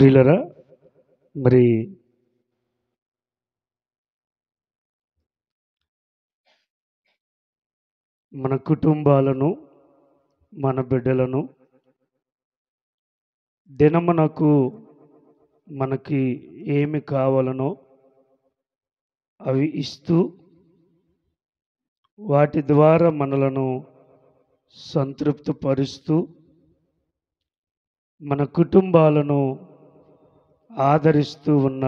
ప్రియులరా, మరి మన కుటుంబాలను, మన బిడ్డలను దినమునకు మనకి ఏమి కావాలనో అవి ఇస్తూ, వాటి ద్వారా మనలను సంతృప్తిపరుస్తూ, మన కుటుంబాలను ఆదరిస్తూ ఉన్న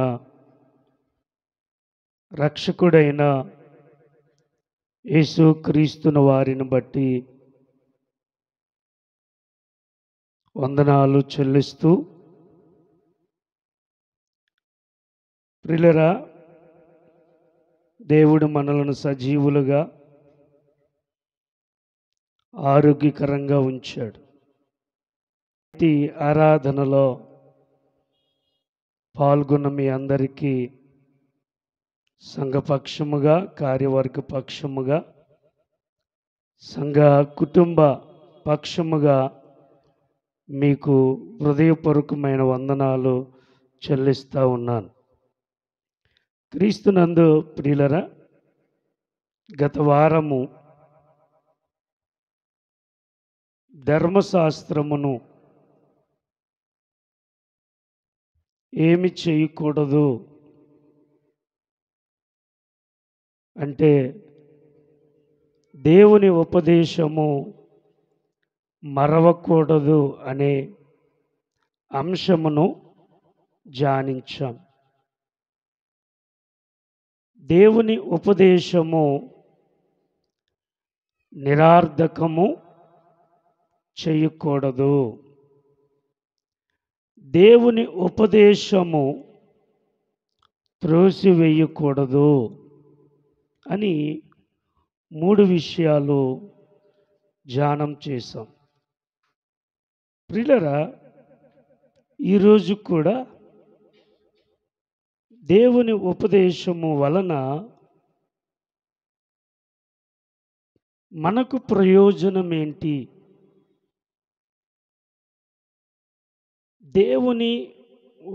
రక్షకుడైన యేసుక్రీస్తును వారిని బట్టి వందనాలు చెల్లిస్తూ, ప్రియులరా, దేవుడు మనలను సజీవులుగా ఆరోగ్యకరంగా ఉంచాడు. ఈ ఆరాధనలో పాల్గొన్న మీ అందరికీ సంఘపక్షముగా, కార్యవర్గ పక్షముగా, సంఘ కుటుంబ పక్షముగా మీకు హృదయపూర్వకమైన వందనాలు చెల్లిస్తూ ఉన్నాను. క్రీస్తునందు ప్రియులరా, గత వారము ధర్మశాస్త్రమును ఏమి చేయకూడదు అంటే దేవుని ఉపదేశము మరవకూడదు అనే అంశమును ధ్యానించాం. దేవుని ఉపదేశము నిరర్థకము చేయకూడదు. దేవుని ఉపదేశము త్రోసివేయకూడదు అని 3 విషయాలు ధ్యానం చేశాం. ప్రియులరా, ఈరోజు కూడా దేవుని ఉపదేశము వలన మనకు ప్రయోజనం ఏంటి? దేవుని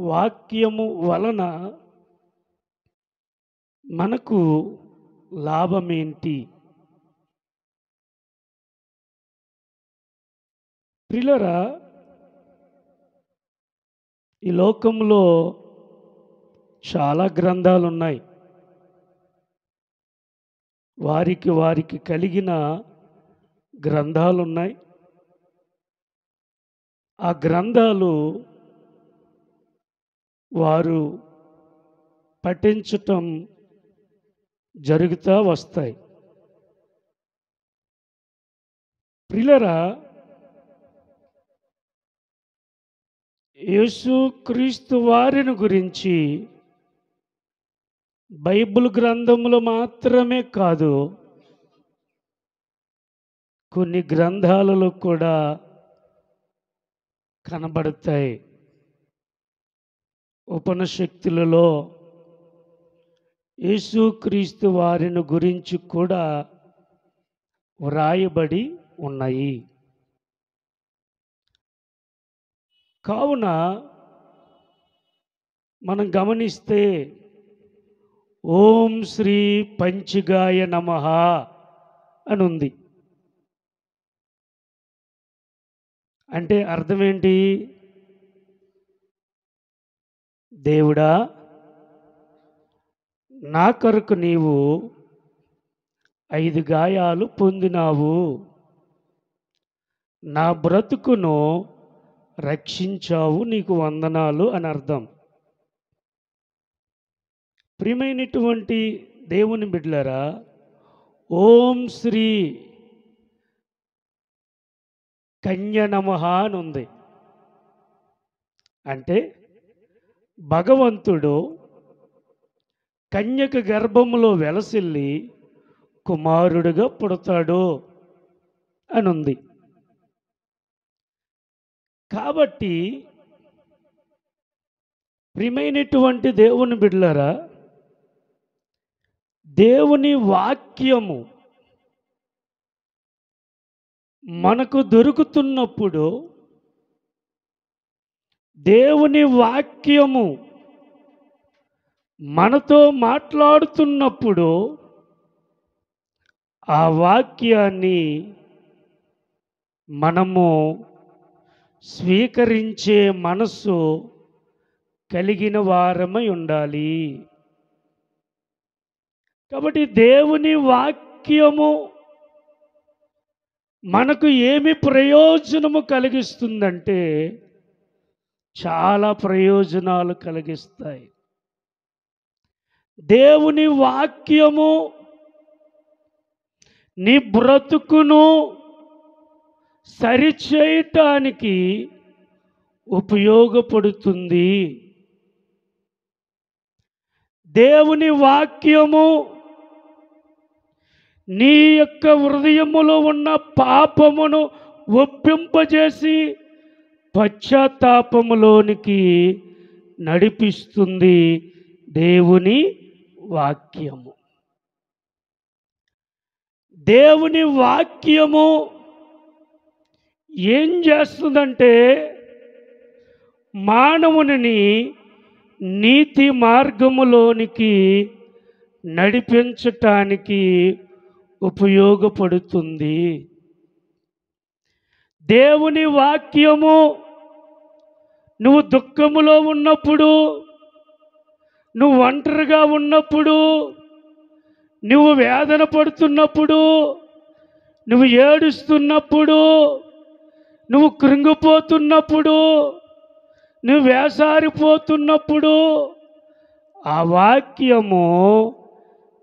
వాక్యము వలన మనకు లాభమేంటి? ప్రియులరా, ఈ లోకంలో చాలా గ్రంథాలు ఉన్నాయి. వారికి కలిగిన గ్రంథాలు ఉన్నాయి. ఆ గ్రంథాలు వారు పఠించటం జరుగుతూ వస్తాయి. ప్రియులరా, యేసుక్రీస్తు వారిని గురించి బైబిల్ గ్రంథములు మాత్రమే కాదు, కొన్ని గ్రంథాలలో కూడా కనబడతాయి. ఉపనిషత్తులలో యేసుక్రీస్తు వారిని గురించి కూడా వ్రాయబడి ఉన్నాయి. కావున మనం గమనిస్తే ఓం శ్రీ పంచగాయ నమః అని ఉంది. అంటే అర్థం ఏంటి? దేవుడా, నా కొరకు నీవు 5 గాయాలు పొందినావు, నా బ్రతుకును రక్షించావు, నీకు వందనాలు అని అర్థం. ప్రియమైనటువంటి దేవుని బిడ్డలారా, ఓం శ్రీ కన్య నమః అని ఉంది. అంటే భగవంతుడు కన్యక గర్భములో వెలసిల్లి కుమారుడుగా పుడతాడు అని ఉంది. కాబట్టి ప్రియమైనటువంటి దేవుని బిడ్డలారా, దేవుని వాక్యము మనకు దొరుకుతున్నప్పుడు దేవుని వాక్యము మనతో మాట్లాడుతున్నప్పుడు ఆ వాక్యాన్ని మనము స్వీకరించే మనస్సు కలిగిన వారమై ఉండాలి. కాబట్టి దేవుని వాక్యము మనకు ఏమి ప్రయోజనము కలిగిస్తుందంటే చాలా ప్రయోజనాలు కలిగిస్తాయి. దేవుని వాక్యము నీ బ్రతుకును సరిచేయటానికి ఉపయోగపడుతుంది. దేవుని వాక్యము నీ యొక్క హృదయములో ఉన్న పాపమును ఒప్పింపజేసి పశ్చాత్తాపములోనికి నడిపిస్తుంది. దేవుని వాక్యము, దేవుని వాక్యము ఏం చేస్తుందంటే మానవుని నీతి మార్గములోనికి నడిపించటానికి ఉపయోగపడుతుంది. దేవుని వాక్యము నువ్వు దుఃఖములో ఉన్నప్పుడు, నువ్వు ఒంటరిగా ఉన్నప్పుడు, నువ్వు వేదన పడుతున్నప్పుడు, నువ్వు ఏడుస్తున్నప్పుడు, నువ్వు కృంగిపోతున్నప్పుడు, నువ్వు వేసారిపోతున్నప్పుడు ఆ వాక్యము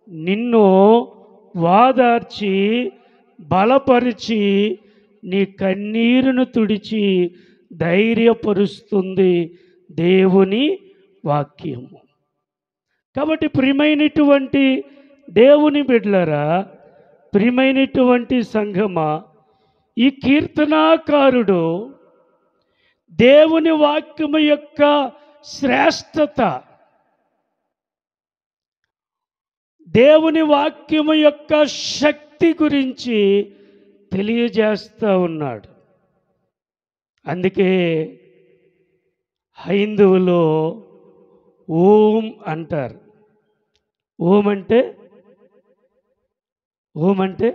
నిన్ను వాదార్చి బలపరిచి నీ కన్నీరును తుడిచి ధైర్యపరుస్తుంది దేవుని వాక్యము. కాబట్టి ప్రియమైనటువంటి దేవుని బిడ్డలారా, ప్రియమైనటువంటి సంఘమా, ఈ కీర్తనాకారుడు దేవుని వాక్యము యొక్క శ్రేష్టత, దేవుని వాక్యము యొక్క శక్తి గురించి తెలియజేస్తూ ఉన్నాడు. అందుకే హైందవులో ఓం అంటారు. ఓం అంటే ఓం అంటే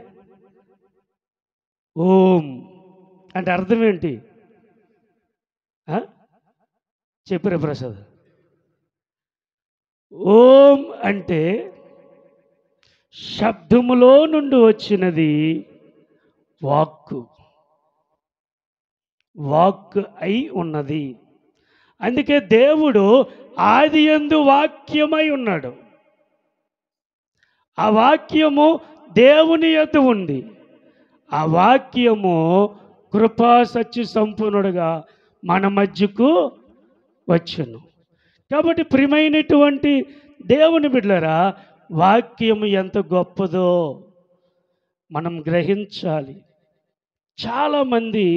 ఓం అంటే అర్థం ఏంటి చెప్పిరా ప్రసాద్? ఓం అంటే శబ్దములో నుండి వచ్చినది వాక్కు, వాక్ అయి ఉన్నది. అందుకే దేవుడు ఆదియందు వాక్యమై ఉన్నాడు. ఆ వాక్యము దేవుని యొద్ద ఉంది. ఆ వాక్యము కృపా సత్య సంపూర్ణుడుగా మన మధ్యకు వచ్చును. కాబట్టి ప్రియమైనటువంటి దేవుని బిడ్డలారా, వాక్యము ఎంత గొప్పదో మనం గ్రహించాలి. చాలామంది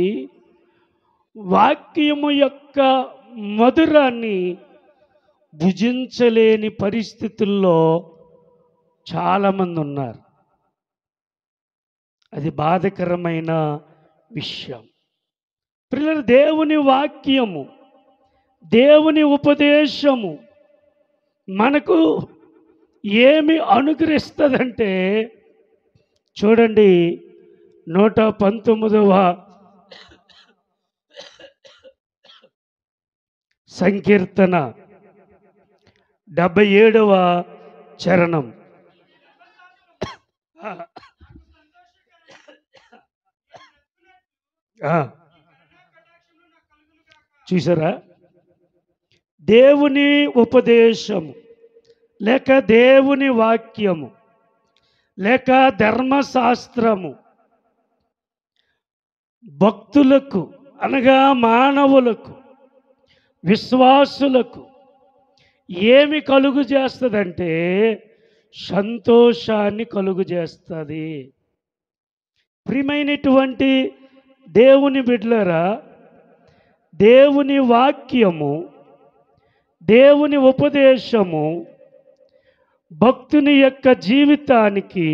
వాక్యము యొక్క మధురాన్ని భుజించలేని పరిస్థితుల్లో చాలామంది ఉన్నారు. అది బాధకరమైన విషయం. ప్రియులారా, దేవుని వాక్యము, దేవుని ఉపదేశము మనకు ఏమి అనుగ్రహిస్తుందంటే, చూడండి 119వ సంకీర్తన 77వ చరణం. చూసారా? దేవుని ఉపదేశము లేక దేవుని వాక్యము లేక ధర్మశాస్త్రము భక్తులకు అనగా మానవులకు, విశ్వాసులకు ఏమి కలుగు చేస్తుందంటే సంతోషాన్ని కలుగు చేస్తుంది. ప్రియమైనటువంటి దేవుని బిడ్డలారా, దేవుని వాక్యము, దేవుని ఉపదేశము భక్తుని యొక్క జీవితానికి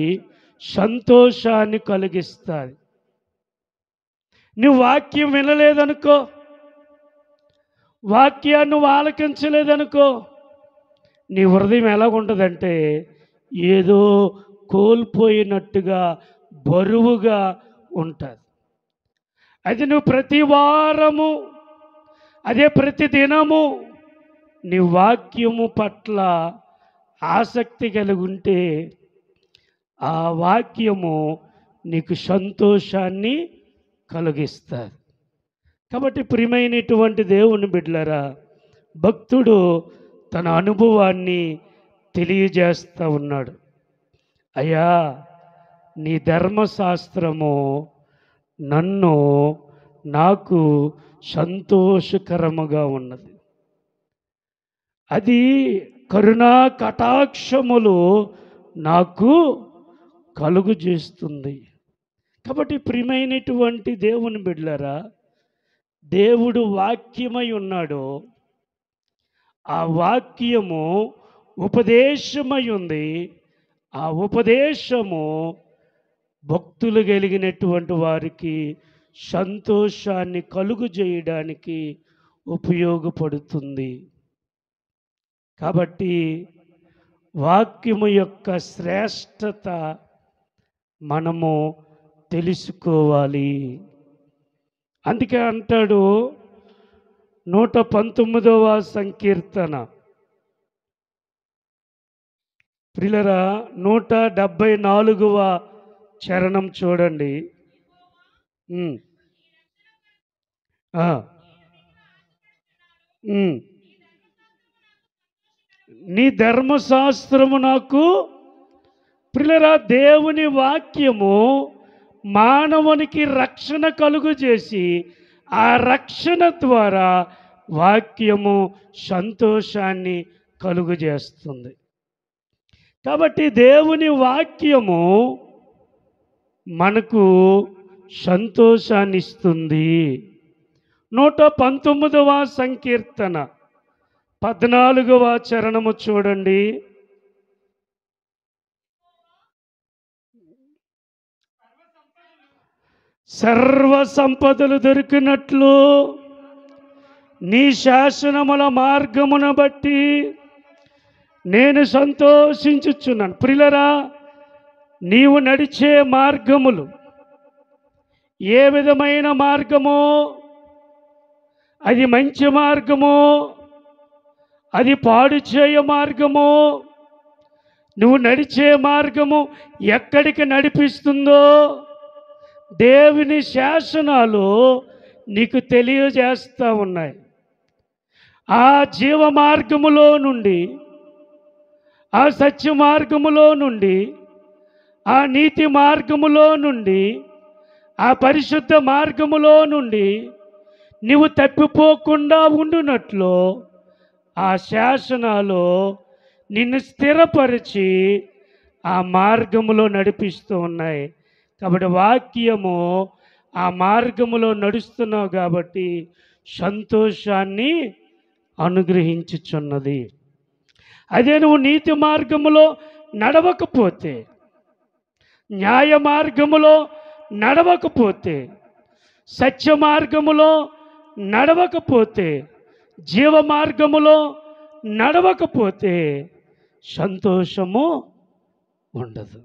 సంతోషాన్ని కలిగిస్తుంది. నువ్వు వాక్యం వినలేదనుకో, వాక్యాన్ని నువ్వు ఆలకించలేదనుకో, నీ హృదయం ఎలాగుంటుందంటే ఏదో కోల్పోయినట్టుగా బరువుగా ఉంటుంది. అది నువ్వు ప్రతి వారము, అదే ప్రతి దినము నీ వాక్యము పట్ల ఆసక్తి కలిగి ఉంటే ఆ వాక్యము నీకు సంతోషాన్ని కలిగిస్తుంది. కాబట్టి ప్రియమైనటువంటి దేవుని బిడ్డలారా, భక్తుడు తన అనుభవాన్ని తెలియజేస్తూ ఉన్నాడు. అయ్యా, నీ ధర్మశాస్త్రము నాకు సంతోషకరముగా ఉన్నది. అది కరుణా కటాక్షములు నాకు కలుగు చేస్తుంది. కాబట్టి ప్రియమైనటువంటి దేవుని బిడ్డలారా, దేవుడు వాక్యమై ఉన్నాడు. ఆ వాక్యము ఉపదేశమై ఉంది. ఆ ఉపదేశము భక్తులు కలిగినటువంటి వారికి సంతోషాన్ని కలుగు చేయడానికి ఉపయోగపడుతుంది. కాబట్టి వాక్యము యొక్క శ్రేష్టత మనము తెలుసుకోవాలి. అందుకే అంటాడు 119వ సంకీర్తన, ప్రియులారా, 174వ చరణం చూడండి. నీ ధర్మశాస్త్రము నాకు, ప్రియులారా, దేవుని వాక్యము మానవునికి రక్షణ కలుగు చేసి ఆ రక్షణ ద్వారా వాక్యము సంతోషాన్ని కలుగు చేస్తుంది. కాబట్టి దేవుని వాక్యము మనకు సంతోషాన్ని ఇస్తుంది. 119వ సంకీర్తన 14వ చరణము చూడండి. సర్వ సంపదలు దొరికినట్లు నీ శాసనముల మార్గమును బట్టి నేను సంతోషించుచున్నాను. ప్రియులారా, నీవు నడిచే మార్గములు ఏ విధమైన మార్గమో, అది మంచి మార్గమో, అది పాడు చేయ మార్గమో, నువ్వు నడిచే మార్గము ఎక్కడికి నడిపిస్తుందో దేవుని శాసనాలు నీకు తెలియజేస్తూ ఉన్నాయి. ఆ జీవ మార్గములో నుండి, ఆ సత్య మార్గములో నుండి, ఆ నీతి మార్గములో నుండి, ఆ పరిశుద్ధ మార్గములో నుండి నీవు తప్పిపోకుండా ఉండునట్లు ఆ శాసనాలు నిన్ను స్థిరపరిచి ఆ మార్గములో నడిపిస్తూ ఉన్నాయి. కాబట్టి వాక్యము ఆ మార్గములో నడుస్తున్నావు కాబట్టి సంతోషాన్ని అనుగ్రహించుచున్నది. అదే నువ్వు నీతి మార్గములో నడవకపోతే, న్యాయ మార్గములో నడవకపోతే, సత్య మార్గములో నడవకపోతే, జీవ మార్గములో నడవకపోతే సంతోషము ఉండదు.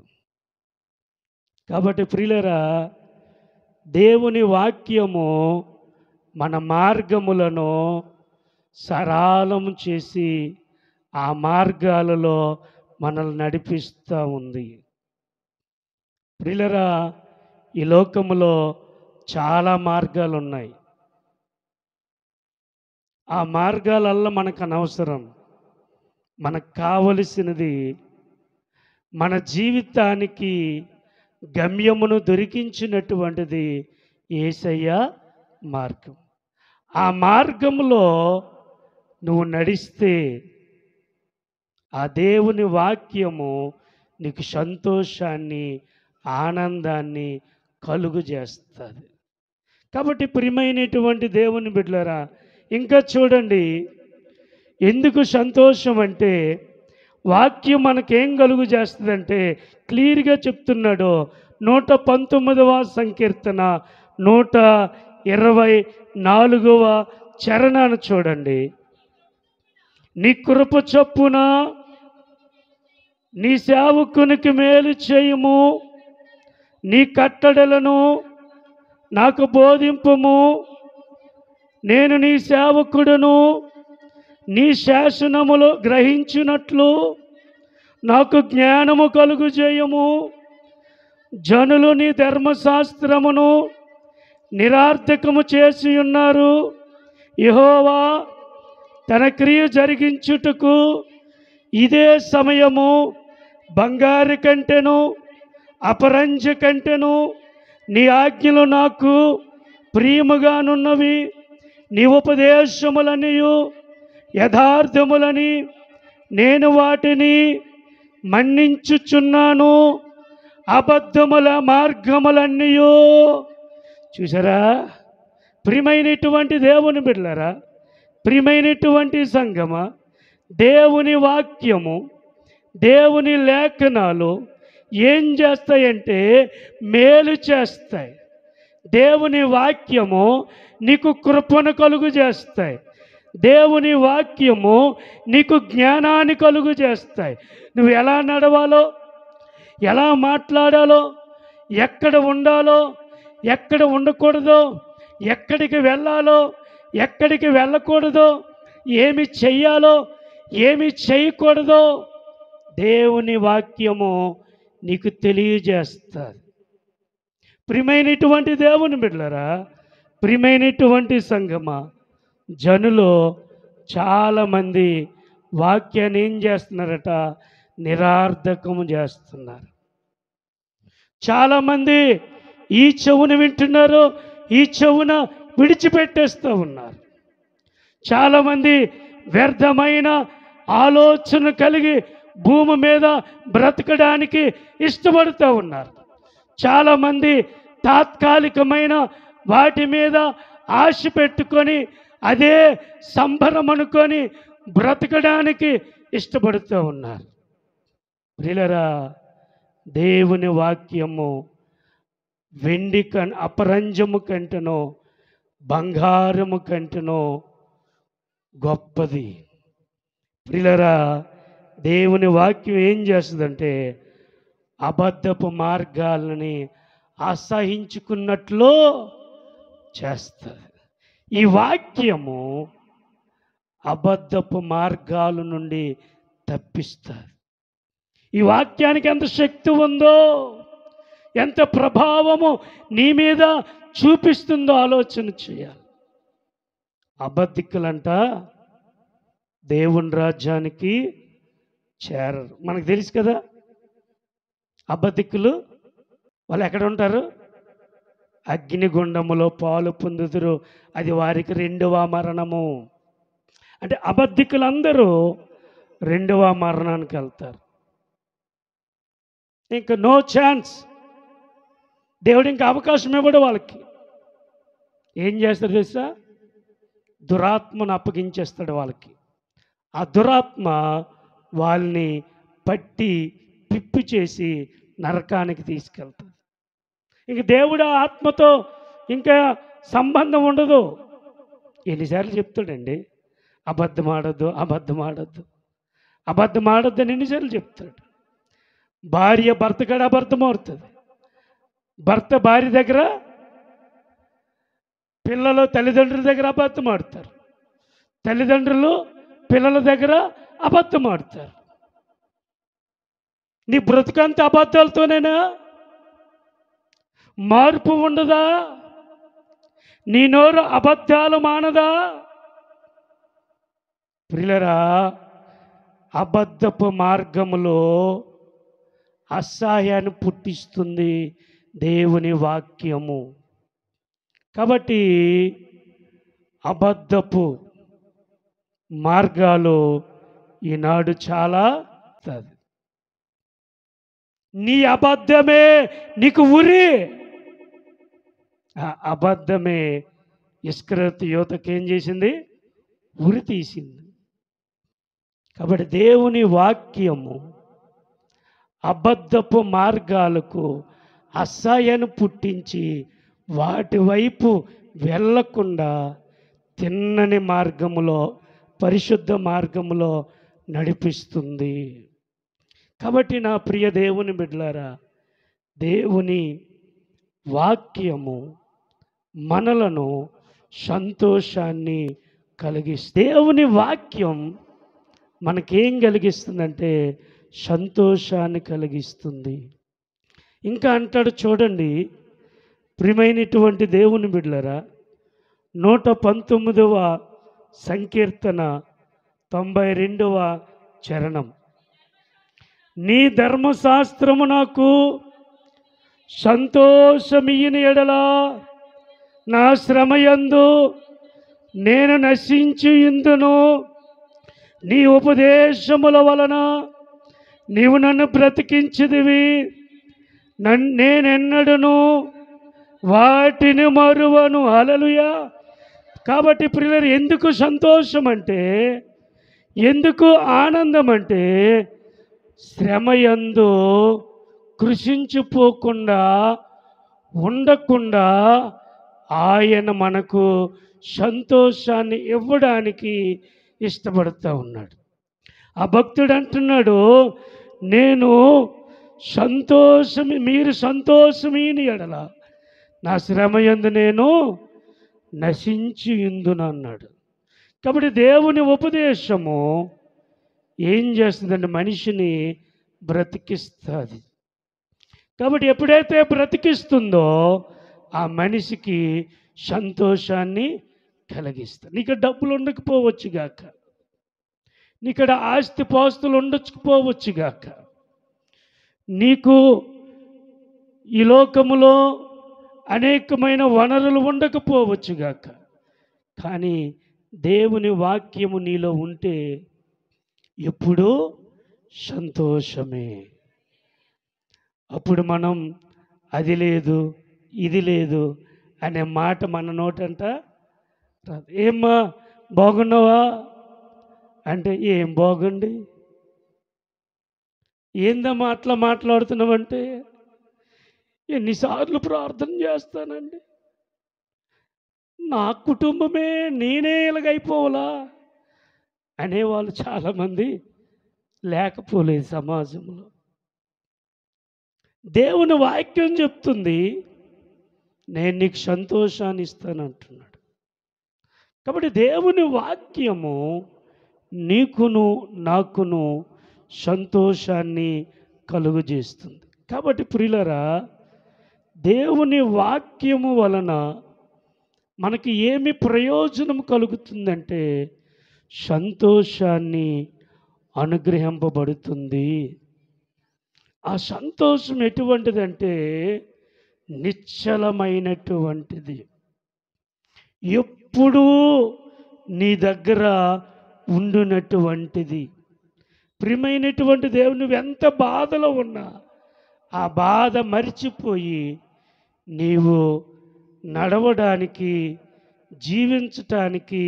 కాబట్టి ప్రియులారా, దేవుని వాక్యము మన మార్గములను సరళం చేసి ఆ మార్గాలలో మనల్ని నడిపిస్తూ ఉంది. ప్రియులారా, ఈ లోకములో చాలా మార్గాలు ఉన్నాయి. ఆ మార్గాలల్లో మనకు అనవసరం. మనకు కావలసినది మన జీవితానికి గమ్యమును దొరికించినటువంటిది యేసయ్య మార్గం. ఆ మార్గంలో నువ్వు నడిస్తే ఆ దేవుని వాక్యము నీకు సంతోషాన్ని, ఆనందాన్ని కలుగు చేస్తుంది. కాబట్టి ప్రియమైనటువంటి దేవుని బిడ్డలారా, ఇంకా చూడండి, ఎందుకు సంతోషం అంటే వాక్యం మనకేం కలుగు చేస్తుందంటే క్లియర్గా చెప్తున్నాడు. 119వ సంకీర్తన 124వ చరణాన్ని చూడండి. నీ కృప చొప్పున నీ సేవకునికి మేలు చేయుము, నీ కట్టడలను నాకు బోధింపుము. నేను నీ సేవకుడును, నీ శాసనములు గ్రహించినట్లు నాకు జ్ఞానము కలుగు చేయము. జనులు నీ ధర్మశాస్త్రమును నిరర్థకము చేసి ఉన్నారు. యెహోవా తన క్రియ జరిగించుటకు ఇదే సమయము. బంగారు కంటెను అపరంజ కంటెను నీ ఆజ్ఞలు నాకు ప్రియముగానున్నవి. నీ ఉపదేశములనియు యథార్థములని నేను వాటిని మన్నించుచున్నాను. అబద్ధముల మార్గములన్నీయు. చూసారా, ప్రియమైనటువంటి దేవుని బిడ్డలారా, ప్రియమైనటువంటి సంగమ, దేవుని వాక్యము, దేవుని లేఖనాలు ఏం చేస్తాయంటే మేలు చేస్తాయి. దేవుని వాక్యము నీకు కృపను కలుగు చేస్తాయి. దేవుని వాక్యము నీకు జ్ఞానాన్ని కలుగు చేస్తాయి. నువ్వు ఎలా నడవాలో, ఎలా మాట్లాడాలో, ఎక్కడ ఉండాలో, ఎక్కడ ఉండకూడదో, ఎక్కడికి వెళ్ళాలో, ఎక్కడికి వెళ్ళకూడదో, ఏమి చెయ్యాలో, ఏమి చేయకూడదో దేవుని వాక్యము నీకు తెలియజేస్తుంది. ప్రియమైనటువంటి దేవుని బిడ్డలారా, ప్రియమైనటువంటి సంగమ, జనులు చాలామంది వాక్యాన్ని ఏం చేస్తున్నారట? నిరర్థకము చేస్తున్నారు. చాలామంది ఈ చెవును వింటున్నారు, ఈ చెవున విడిచిపెట్టేస్తూ ఉన్నారు. చాలామంది వ్యర్థమైన ఆలోచన కలిగి భూమి మీద బ్రతకడానికి ఇష్టపడుతూ ఉన్నారు. చాలామంది తాత్కాలికమైన వాటి మీద ఆశ పెట్టుకొని అదే సంబరం అనుకొని బ్రతకడానికి ఇష్టపడుతూ ఉన్నారు. ప్రియులారా, దేవుని వాక్యము వెండి అపరంజము కంటెనో బంగారము కంటెనో గొప్పది. ప్రియులారా, దేవుని వాక్యం ఏం చేస్తుందంటే అబద్ధపు మార్గాలని అసహించుకున్నట్లు చేస్తుంది. ఈ వాక్యము అబద్ధపు మార్గాల నుండి తప్పిస్తుంది. ఈ వాక్యానికి ఎంత శక్తి ఉందో, ఎంత ప్రభావము నీ మీద చూపిస్తుందో ఆలోచన చేయాలి. అబద్ధికులంట దేవుని రాజ్యానికి చేరరు. మనకు తెలుసు కదా, అబద్ధికులు వాళ్ళు ఎక్కడ ఉంటారు? అగ్నిగుండములో పాలు పొందుదురు, అది వారికి రెండవ మరణము. అంటే అబద్ధికులందరూ రెండవ మరణానికి వెళ్తారు. ఇంకా నో ఛాన్స్. దేవుడు ఇంకా అవకాశం ఇవ్వడు వాళ్ళకి. ఏం చేస్తాడు తెలుసా? దురాత్మను అప్పగించేస్తాడు వాళ్ళకి. ఆ దురాత్మ వాళ్ళని పట్టి పిప్పి చేసి నరకానికి తీసుకెళ్తాడు. ఇంక దేవుడు ఆత్మతో ఇంకా సంబంధం ఉండదు. ఎన్నిసార్లు చెప్తాడండి, అబద్ధం ఆడద్దు, అబద్ధం ఆడద్దు, అబద్ధం ఆడద్దు అని ఎన్నిసార్లు చెప్తాడు. భార్య భర్త కాడ అబద్ధం ఆడుతుంది, భర్త భార్య దగ్గర, పిల్లలు తల్లిదండ్రుల దగ్గర అబద్ధం ఆడతారు, తల్లిదండ్రులు పిల్లల దగ్గర అబద్ధం ఆడతారు. నీ బ్రతుకంత అబద్ధాలతోనేనా? మార్పు ఉండదా? నీ నోరు అబద్ధాలు మానదా? ప్రియులారా, అబద్ధపు మార్గములో అసహ్యాన్ని పుట్టిస్తుంది దేవుని వాక్యము. కాబట్టి అబద్ధపు మార్గాలు ఈనాడు చాలా. నీ అబద్ధమే నీకు ఉరి. ఆ అబద్ధమే ఇస్కరియోతు యువతకి ఏం చేసింది? ఉరి తీసింది. కాబట్టి దేవుని వాక్యము అబద్ధపు మార్గాలకు అసహ్యాన్ని పుట్టించి వాటి వైపు వెళ్ళకుండా తిన్నని మార్గములో, పరిశుద్ధ మార్గములో నడిపిస్తుంది. కాబట్టి నా ప్రియ దేవుని బిడ్డలారా, దేవుని వాక్యము మనలను సంతోషాన్ని కలిగిస్తుంది. దేవుని వాక్యం మనకేం కలిగిస్తుందంటే సంతోషాన్ని కలిగిస్తుంది. ఇంకా అంటాడు చూడండి, ప్రియమైనటువంటి దేవుని బిడ్డలారా, 119వ సంకీర్తన 92వ చరణం, నీ ధర్మశాస్త్రము నాకు సంతోషమియ్యని ఎడల నా శ్రమయందు నేను నశించియుందును. నీ ఉపదేశముల వలన నీవు నన్ను బ్రతికించిదివి. నేనెన్నడను వాటిని మరువను. హల్లెలూయా. కాబట్టి ప్రియులారా, ఎందుకు సంతోషం అంటే, ఎందుకు ఆనందం అంటే, శ్రమయందు కృషించిపోకుండా ఉండకుండా ఆయన మనకు సంతోషాన్ని ఇవ్వడానికి ఇష్టపడుతూ ఉన్నాడు. ఆ భక్తుడు అంటున్నాడు, నేను మీరు సంతోషమీని ఎడల నా శ్రమయందు నేను నశించియుందును అన్నాడు. కాబట్టి దేవుని ఉపదేశము ఏం చేస్తుందంటే మనిషిని బ్రతికిస్తుంది. కాబట్టి ఎప్పుడైతే బ్రతికిస్తుందో ఆ మనిషికి సంతోషాన్ని కలిగిస్తుంది. నీకు డబ్బులు ఉండకపోవచ్చు గాక, నీకడ ఆస్తి పాస్తులు ఉండకపోవచ్చు గాక, నీకు ఈ లోకములో అనేకమైన వనరులు ఉండకపోవచ్చు గాక, కానీ దేవుని వాక్యము నీలో ఉంటే ఎప్పుడూ సంతోషమే. అప్పుడు మనం అది లేదు ఇది లేదు అనే మాట మన నోటంట రాదు. ఏమ్మా బాగున్నావా అంటే, ఏం బాగుండి, ఏందమ్మా అట్లా మాట్లాడుతున్నావంటే, ఎన్నిసార్లు ప్రార్థన చేస్తానండి, నా కుటుంబమే నేనే ఇలాగైపోవాలా అనేవాళ్ళు చాలామంది లేకపోలేదు సమాజంలో. దేవుని వాక్యం చెప్తుంది, నేను నీకు సంతోషాన్ని ఇస్తానంటున్నాడు. కాబట్టి దేవుని వాక్యము నీకును నాకును సంతోషాన్ని కలుగజేస్తుంది. కాబట్టి ప్రియులారా, దేవుని వాక్యము వలన మనకి ఏమి ప్రయోజనం కలుగుతుందంటే సంతోషాన్ని అనుగ్రహింపబడుతుంది. ఆ సంతోషం ఎటువంటిదంటే నిశ్చలమైనటువంటిది, ఎప్పుడూ నీ దగ్గర ఉండునటువంటిది. ప్రియమైనటువంటి దేవుడు, నువ్వు ఎంత బాధలో ఉన్నా ఆ బాధ మరిచిపోయి నీవు నడవడానికి, జీవించటానికి,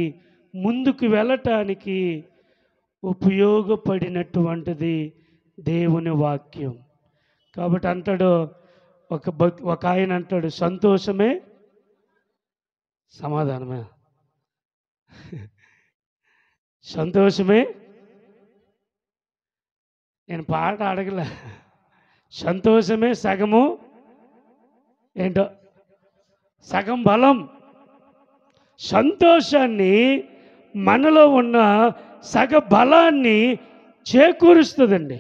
ముందుకు వెళ్ళటానికి ఉపయోగపడినటువంటిది దేవుని వాక్యం. కాబట్టి అంటాడు ఒక ఆయన అంటాడు, సంతోషమే సమాధానమే, సంతోషమే. నేను పాట అడగలే, సంతోషమే సగము ఏంటో సగం బలం. సంతోషాన్ని మనలో ఉన్న సగ బలాన్ని చేకూరుస్తుందండి.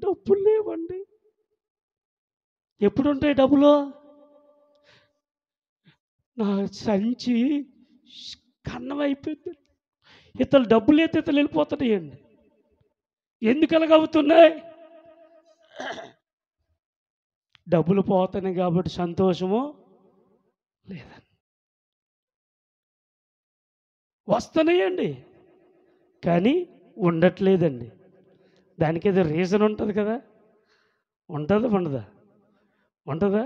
డబ్బులు లేవండి, ఎప్పుడు ఉంటాయి డబ్బులు? నా సంచి కన్నం అయిపోయింది. ఇతను డబ్బులు అయితే ఇతను వెళ్ళిపోతున్నాయండి. ఎందుకు ఎలాగవుతున్నాయి? డబ్బులు పోతున్నాయి కాబట్టి సంతోషము లేదండి. వస్తున్నాయండి కానీ ఉండట్లేదండి. దానికి ఏదో రీజన్ ఉంటుంది కదా, ఉంటుందా ఉండదా? ఉంటుందా?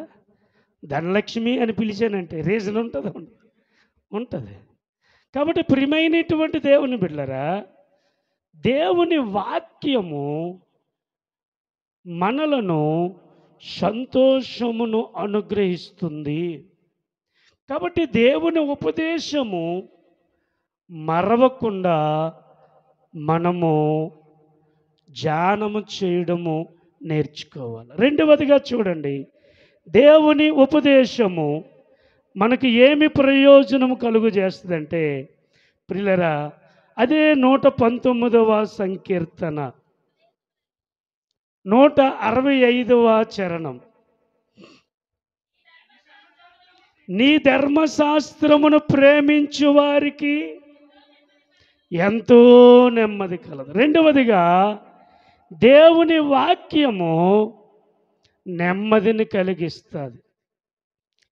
ధనలక్ష్మి అని పిలిచానంటే రీజన్ ఉంటుందా? ఉంటుంది. కాబట్టి ప్రియమైనటువంటి దేవుని బిడ్డలారా, దేవుని వాక్యము మనలను సంతోషమును అనుగ్రహిస్తుంది. కాబట్టి దేవుని ఉపదేశము మరవకుండా మనము ధ్యానము చేయడము నేర్చుకోవాలి. రెండవదిగా చూడండి, దేవుని ఉపదేశము మనకి ఏమి ప్రయోజనము కలుగు చేస్తుందంటే ప్రియులరా, అదే 119వ సంకీర్తన 165వ చరణం. నీ ధర్మశాస్త్రమును ప్రేమించు వారికి ఎంతో నెమ్మది కలదు. రెండవదిగా, దేవుని వాక్యము నెమ్మదిని కలిగిస్తుంది.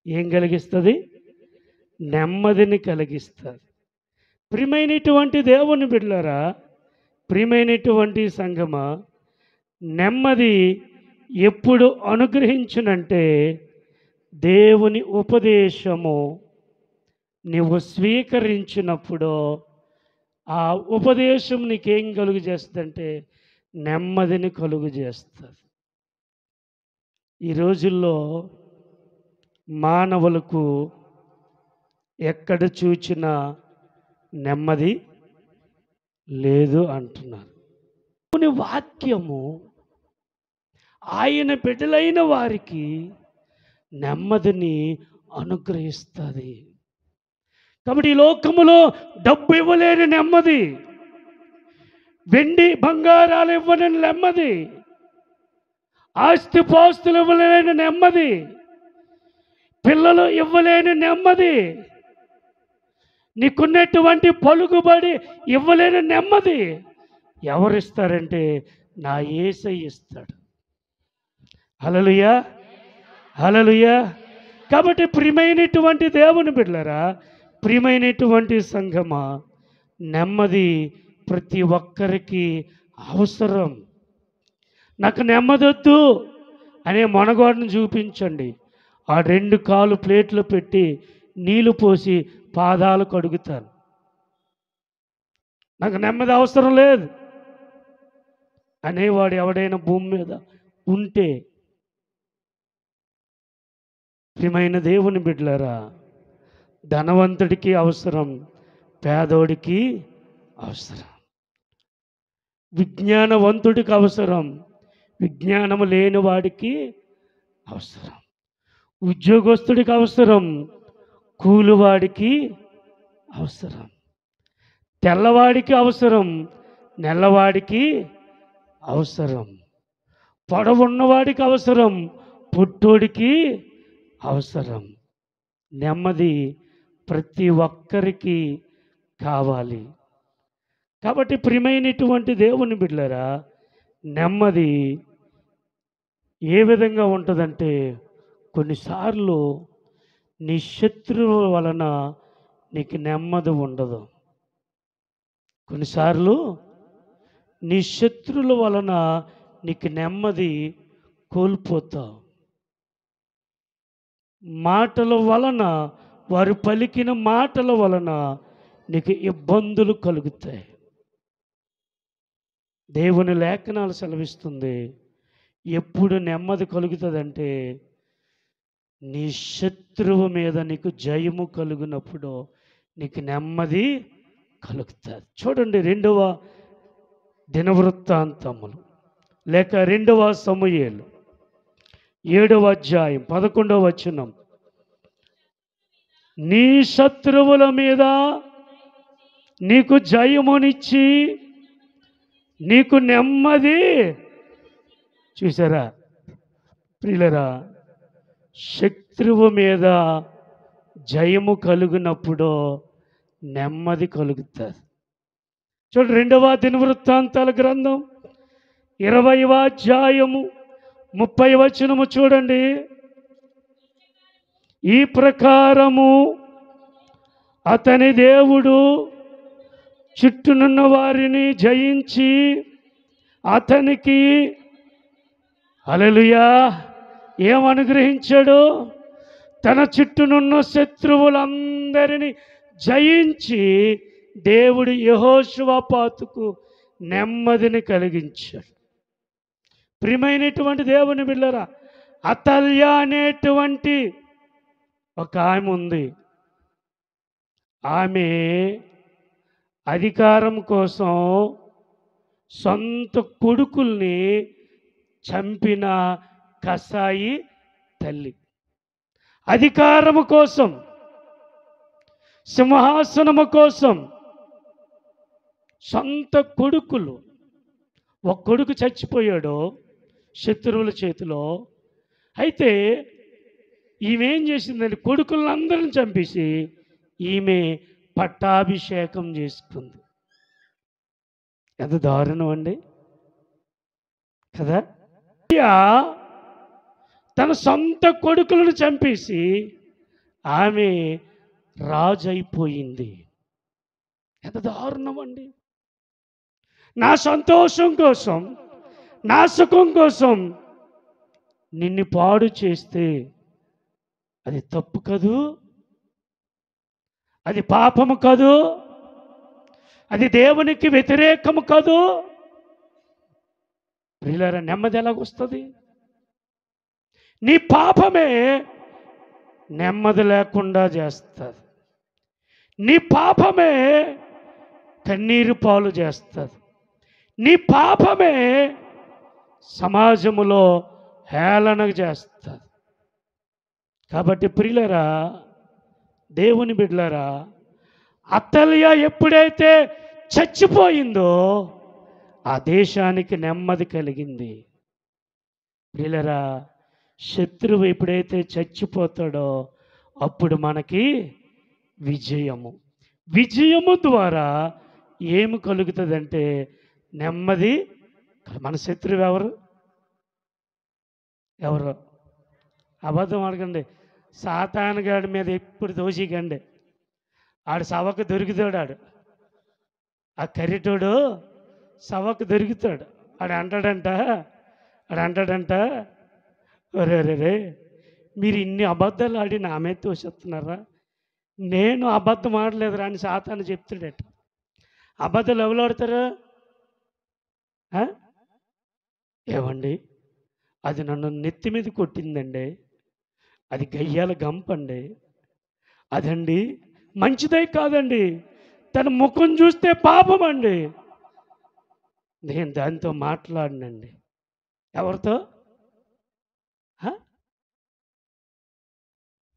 ఏం కలిగిస్తుంది? నెమ్మదిని కలిగిస్తుంది. ప్రియమైనటువంటి దేవుని బిడ్డలారా, ప్రియమైనటువంటి సంగమా, నెమ్మది ఎప్పుడు అనుగ్రహించునంటే దేవుని ఉపదేశము నీవు స్వీకరించినప్పుడు ఆ ఉపదేశం నీకేం కలుగు చేస్తుందంటే నెమ్మదిని కలుగు చేస్తుంది. ఈ రోజుల్లో మానవులకు ఎక్కడ చూచినా నెమ్మది లేదు అంటున్నారు. దేవుని వాక్యము ఆయన బిడ్డలైన వారికి నెమ్మదిని అనుగ్రహిస్తుంది. కాబట్టి ఈ లోకములో డబ్బు ఇవ్వలేని నెమ్మది, వెండి బంగారాలు ఇవ్వలేని నెమ్మది, ఆస్తిపాస్తులు ఇవ్వలేని నెమ్మది, పిల్లలు ఇవ్వలేని నెమ్మది, నీకున్నటువంటి పలుకుబడి ఇవ్వలేని నెమ్మది ఎవరిస్తారంటే నా యేసయ్య ఇస్తాడు. హల్లెలూయా, హల్లెలూయా. కాబట్టి ప్రియమైనటువంటి దేవుని బిడ్డలారా, ప్రియమైనటువంటి సంఘమా, నెమ్మది ప్రతి ఒక్కరికి అవసరం. నాకు నెమ్మదొద్దు అనే మొనగోడను చూపించండి, ఆ 2 కాలు ప్లేట్లు పెట్టి నీళ్లు పోసి పాదాలు కడుగుతాను. నాకు నెమ్మది అవసరం లేదు అనేవాడు ఎవడైనా భూమి మీద ఉంటే, ప్రియమైన దేవుని బిడ్డలారా, ధనవంతుడికి అవసరం, పేదోడికి అవసరం, విజ్ఞానవంతుడికి అవసరం, విజ్ఞానము లేని వాడికి అవసరం, ఉద్యోగస్తుడికి అవసరం, కూలివాడికి అవసరం, తెల్లవాడికి అవసరం, నెల్లవాడికి అవసరం, పొడవున్నవాడికి అవసరం, పుట్టోడికి అవసరం. నెమ్మది ప్రతి ఒక్కరికి కావాలి. కాబట్టి ప్రియమైనటువంటి దేవుని బిడ్డలారా, నెమ్మది ఏ విధంగా ఉంటుందంటే, కొన్నిసార్లు నీ శత్రువుల వలన నీకు నెమ్మది ఉండదు. కొన్నిసార్లు నీ శత్రువుల వలన నీకు నెమ్మది కోల్పోతావు. మాటల వలన, వారు పలికిన మాటల వలన నీకు ఇబ్బందులు కలుగుతాయి. దేవుని లేఖనాలు సెలవిస్తుంది, ఎప్పుడు నెమ్మది కలుగుతుందంటే నీ శత్రువు మీద నీకు జయము కలుగునప్పుడు నీకు నెమ్మది కలుగుతుంది. చూడండి, 2వ దినవృత్తాంతములు లేక 2వ సమూయేలు 7వ అధ్యాయం 11వ వచనం. నీ శత్రువుల మీద నీకు జయమునిచ్చి నీకు నెమ్మది. చూసారా ప్రియులరా, శత్రువు మీద జయము కలుగునప్పుడు నెమ్మది కలుగుతుంది. చూడండి, 2వ దినవృత్తాంతాల గ్రంథం 20వ అధ్యాయము 30వ వచనము చూడండి. ఈ ప్రకారము అతని దేవుడు చుట్టూనున్న వారిని జయించి అతనికి హల్లెలూయా ఏమనుగ్రహించాడు? తన చుట్టూనున్న శత్రువులందరినీ జయించి దేవుడు యెహోషువపాతుకు నెమ్మదిని కలిగించాడు. ప్రియమైనటువంటి దేవుని బిడ్డలారా, అతల్య అనేటువంటి ఒక ఆమె ఉంది. ఆమె అధికారం కోసం సొంత కొడుకుల్ని చంపిన కసాయి తల్లి. అధికారము కోసం, సింహాసనము కోసం సొంత కొడుకులు, ఒక కొడుకు చచ్చిపోయాడు శత్రువుల చేతిలో. అయితే ఈమె ఏం చేసిందండి, కొడుకులందరిని చంపేసి ఈమె పట్టాభిషేకం చేసుకుంది. ఎంత దారుణం అండి కదా. తన సొంత కొడుకులను చంపేసి ఆమె రాజు అయిపోయింది. ఎంత దారుణం అండి. నా సంతోషం కోసం, నా సుఖం కోసం నిన్ను పాడు చేస్తే అది తప్పు కదూ, అది పాపము కదూ, అది దేవునికి వ్యతిరేకము కదూ. ప్రియులారా, నెమ్మది ఎలాగొస్తుంది? నీ పాపమే నెమ్మది లేకుండా చేస్తుంది. నీ పాపమే కన్నీరు పాలు చేస్తుంది. నీ పాపమే సమాజములో హేళన చేస్తుంది. కాబట్టి ప్రియులారా, దేవుని బిడ్డలారా, అతల్య ఎప్పుడైతే చచ్చిపోయిందో ఆ దేశానికి నెమ్మది కలిగింది. ప్రియులారా, శత్రువు ఎప్పుడైతే చచ్చిపోతాడో అప్పుడు మనకి విజయము ద్వారా ఏమి కలుగుతుందంటే నెమ్మది. మన శత్రువు ఎవరు? అబద్ధం అడగండి. సాతాను గాడి మీద ఎప్పుడు దోషికండి. ఆడు సవకు దొరుకుతాడు. ఆ కర్రిటోడు సవకు దొరుకుతాడు. ఆడు అంటాడంట, రే మీరు ఇన్ని అబద్ధాలు ఆడి నా మీద తోసేస్తున్నారా? నేను అబద్ధం ఆడలేదురా అని సాతాను చెప్తాడట. అబద్ధాలు ఎవరు ఆడతారు? ఏమండి, అది నన్ను నెత్తి మీద కొట్టిందండి, అది గయ్యాల గంపండి, అదండి మంచిదే కాదండి, తన ముఖం చూస్తే పాపం అండి. నేను దాంతో మాట్లాడినండి. ఎవరితో?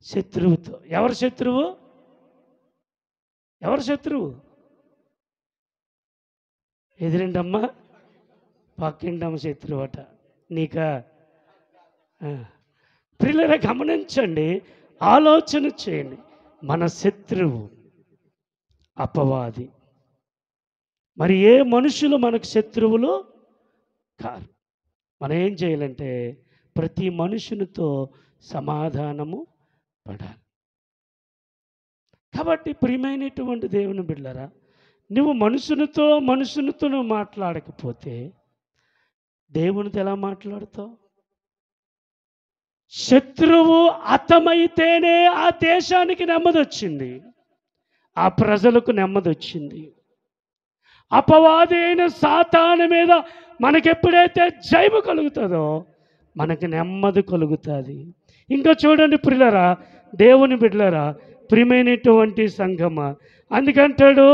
శత్రువుతో. ఎవరు శత్రువు? ఎదురిండమ్మా, పక్కింటమ్మ శత్రువు అట నీకా? ప్రియులారా, గమనించండి, ఆలోచన చేయండి. మన శత్రువు అపవాది. మరి ఏ మనుషులు మనకు శత్రువులు కారు. మనం ఏం చేయాలంటే ప్రతి మనుషునితో సమాధానము పడాలి. కాబట్టి ప్రియమైనటువంటి దేవుని బిడ్డలారా, నువ్వు మనుషునితో నువ్వు మాట్లాడకపోతే దేవునితో ఎలా మాట్లాడతావు? శత్రువు హతమైతేనే ఆ దేశానికి నెమ్మది వచ్చింది, ఆ ప్రజలకు నెమ్మది వచ్చింది. అపవాది అయిన సాతాను మీద మనకెప్పుడైతే జయము కలుగుతుందో మనకి నెమ్మది కలుగుతుంది. ఇంకా చూడండి ప్రియులారా, దేవుని బిడ్డలారా, ప్రియమైనటువంటి సంఘమ, అందుకంటాడు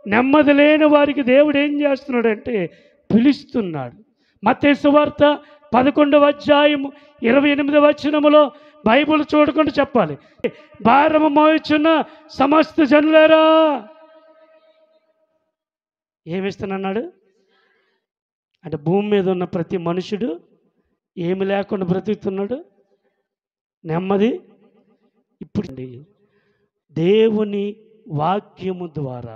నెమ్మది లేని వారికి దేవుడు ఏం చేస్తున్నాడంటే పిలుస్తున్నాడు. మత్తయి సువార్త 11వ అధ్యాయము 28వ వచనములో బైబిల్ చూడకుండా చెప్పాలి, భారము మోయుచున్న సమస్త జనులారా. ఏమిస్తున్నాడు అంటే భూమి మీద ఉన్న ప్రతి మనుషుడు ఏమి లేకుండా బ్రతుకుతున్నాడు, నెమ్మది. ఇప్పుడు దేవుని వాక్యము ద్వారా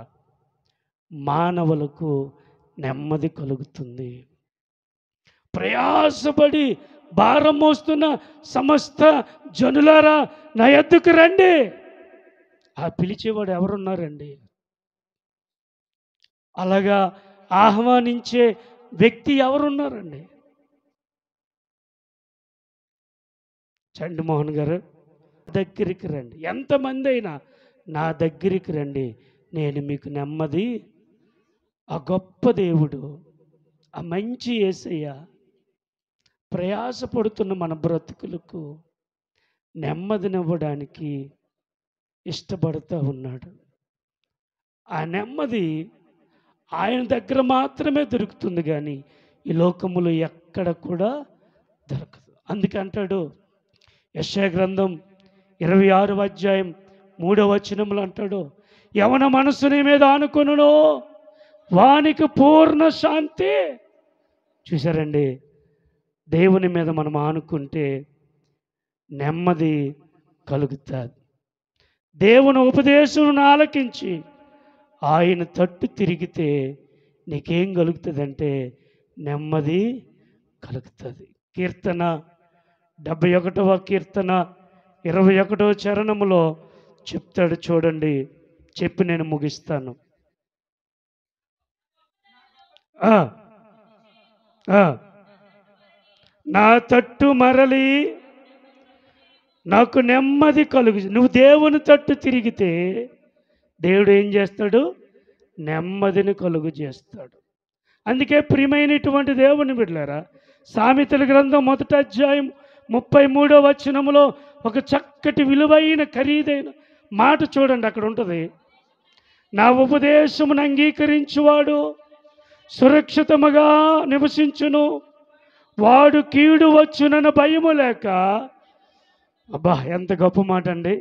మానవులకు నెమ్మది కలుగుతుంది. ప్రయాసపడి భారం మోస్తున్న సమస్త జనులారా నా యొద్దకు రండి. ఆ పిలిచేవాడు ఎవరున్నారండి? అలాగా ఆహ్వానించే వ్యక్తి ఎవరున్నారండి? చండమోహన్ గారు దగ్గరికి రండి, ఎంతమంది అయినా నా దగ్గరికి రండి, నేను మీకు నెమ్మది. ఆ గొప్ప దేవుడు, ఆ మంచి యేసయ్య ప్రయాసపడుతున్న మన బ్రతుకులకు నెమ్మదినివ్వడానికి ఇష్టపడుతూ ఉన్నాడు. ఆ నెమ్మది ఆయన దగ్గర మాత్రమే దొరుకుతుంది కానీ ఈ లోకములో ఎక్కడ కూడా దొరకదు. అందుకే అంటాడు యెషయా గ్రంథం 26వ అధ్యాయం 3వ వచనంలో అంటాడు, యవన మనస్సు నీ మీద ఆనుకొనునో వానికి పూర్ణ శాంతి. చూసారండి, దేవుని మీద మనం ఆనుకుంటే నెమ్మది కలుగుతుంది. దేవుని ఉపదేశం ఆలకించి ఆయన తట్టు తిరిగితే నీకేం కలుగుతుందంటే నెమ్మది కలుగుతుంది. కీర్తన 71వ కీర్తన 21వ చరణములో చెప్తాడు చూడండి, చెప్పి నేను ముగిస్తాను. ఆ, ఆ, నా తట్టు మరలి నాకు నెమ్మది కలుగు. నువ్వు దేవుని తట్టు తిరిగితే దేవుడు ఏం చేస్తాడు? నెమ్మదిని కలుగు చేస్తాడు. అందుకే ప్రియమైనటువంటి దేవుని బిడ్డలారా, సామెతల గ్రంథం 1వ అధ్యాయం 33వ వచనములో ఒక చక్కటి విలువైన ఖరీదైన మాట చూడండి, అక్కడ ఉంటుంది, నా ఉపదేశమును అంగీకరించువాడు సురక్షితముగా నివసించును, వాడు కీడు వచ్చునన్న భయము లేక. అబ్బా, ఎంత గొప్ప మాట అండి!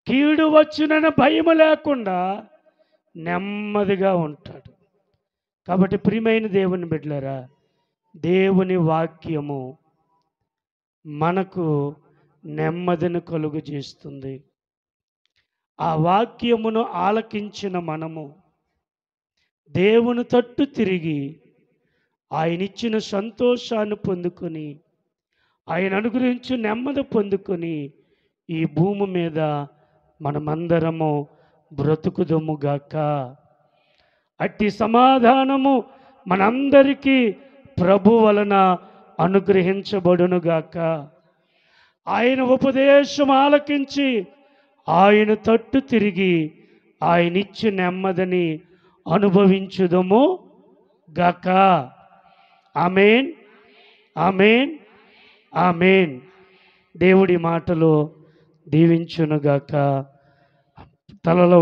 కీడు వచ్చునన్న భయము లేకుండా నెమ్మదిగా ఉంటాడు. కాబట్టి ప్రియమైన దేవుని బిడ్డలారా, దేవుని వాక్యము మనకు నెమ్మదిని కలుగు చేస్తుంది. ఆ వాక్యమును ఆలకించిన మనము దేవుని తట్టు తిరిగి ఆయన ఇచ్చిన సంతోషాన్ని పొందుకొని, ఆయన అనుగ్రహించి నెమ్మది పొందుకొని ఈ భూమి మీద మనమందరము బ్రతుకుదుముగాక. అట్టి సమాధానము మనందరికీ ప్రభు వలన అనుగ్రహించబడునుగాక. ఆయన ఉపదేశం ఆలకించి ఆయన తట్టు తిరిగి ఆయన ఇచ్చి నెమ్మదిని అనుభవించుదము గాక. ఆమేన్, ఆమేన్, ఆమేన్. దేవుడి మాటలు దీవించునుగాక. తలలో